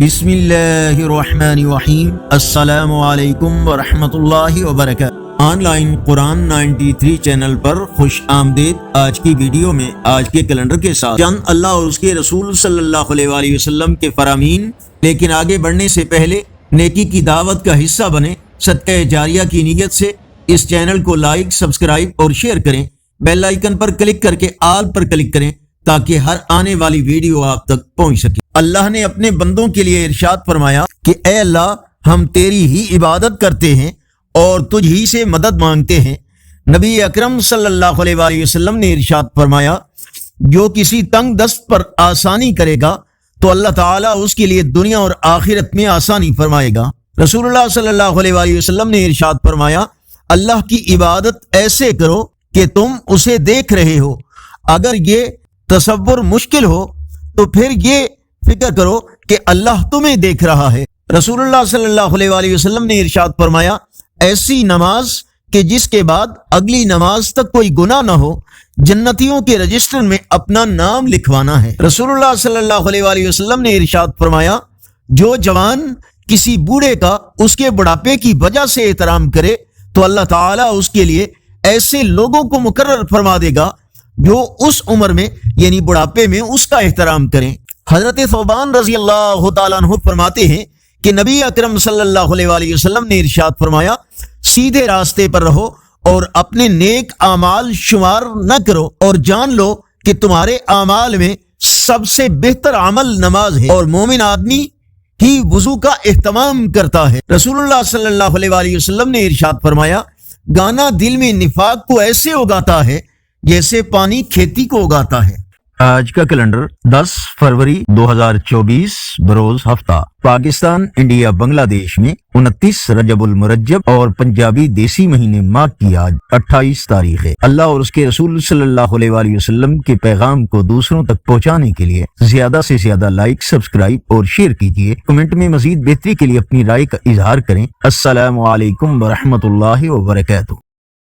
بسم اللہ الرحمن الرحیم۔ السلام علیکم ورحمۃ اللہ وبرکاتہ۔ آن لائن قرآن 93 چینل پر خوش آمدید۔ آج کی ویڈیو میں آج کے کیلنڈر کے ساتھ چند اللہ اور اس کے رسول صلی اللہ علیہ وآلہ وسلم کے فرامین، لیکن آگے بڑھنے سے پہلے نیکی کی دعوت کا حصہ بنے صدقہ جاریہ کی نیت سے اس چینل کو لائک، سبسکرائب اور شیئر کریں۔ بیل آئیکن پر کلک کر کے آل پر کلک کریں تاکہ ہر آنے والی ویڈیو آپ تک پہنچ سکے۔ اللہ نے اپنے بندوں کے لیے ارشاد فرمایا کہ اے اللہ، ہم تیری ہی عبادت کرتے ہیں اور تجھ ہی سے مدد مانگتے ہیں۔ نبی اکرم صلی اللہ علیہ وآلہ وسلم نے ارشاد فرمایا، جو کسی تنگ دست پر آسانی کرے گا تو اللہ تعالیٰ اس کے لیے دنیا اور آخرت میں آسانی فرمائے گا۔ رسول اللہ صلی اللہ علیہ وآلہ وسلم نے ارشاد فرمایا، اللہ کی عبادت ایسے کرو کہ تم اسے دیکھ رہے ہو۔ اگر یہ تصور مشکل ہو تو پھر یہ فکر کرو کہ اللہ تمہیں دیکھ رہا ہے۔ رسول اللہ صلی اللہ علیہ وآلہ وسلم نے ارشاد فرمایا، ایسی نماز کہ جس کے بعد اگلی نماز تک کوئی گناہ نہ ہو، جنتیوں کے رجسٹر میں اپنا نام لکھوانا ہے۔ رسول اللہ صلی اللہ علیہ وآلہ وسلم نے ارشاد فرمایا، جو جوان کسی بوڑھے کا اس کے بڑھاپے کی وجہ سے احترام کرے تو اللہ تعالیٰ اس کے لیے ایسے لوگوں کو مقرر فرما دے گا جو اس عمر میں یعنی بڑھاپے میں اس کا احترام کریں۔ حضرت ثوبان رضی اللہ تعالیٰ عنہ فرماتے ہیں کہ نبی اکرم صلی اللہ علیہ وآلہ وسلم نے ارشاد فرمایا، سیدھے راستے پر رہو اور اپنے نیک اعمال شمار نہ کرو، اور جان لو کہ تمہارے اعمال میں سب سے بہتر عمل نماز ہے، اور مومن آدمی ہی وضو کا اہتمام کرتا ہے۔ رسول اللہ صلی اللہ علیہ وآلہ وسلم نے ارشاد فرمایا، گانا دل میں نفاق کو ایسے اگاتا ہے جیسے پانی کھیتی کو اگاتا ہے۔ آج کا کیلنڈر 10 فروری 2024 بروز ہفتہ، پاکستان، انڈیا، بنگلہ دیش میں 29 رجب المرجب اور پنجابی دیسی مہینے ماہ کی آج 28 تاریخ ہے۔ اللہ اور اس کے رسول صلی اللہ علیہ وآلہ وسلم کے پیغام کو دوسروں تک پہنچانے کے لیے زیادہ سے زیادہ لائک، سبسکرائب اور شیئر کیجیے۔ کمنٹ میں مزید بہتری کے لیے اپنی رائے کا اظہار کریں۔ السلام علیکم ورحمۃ اللہ وبرکاتہ۔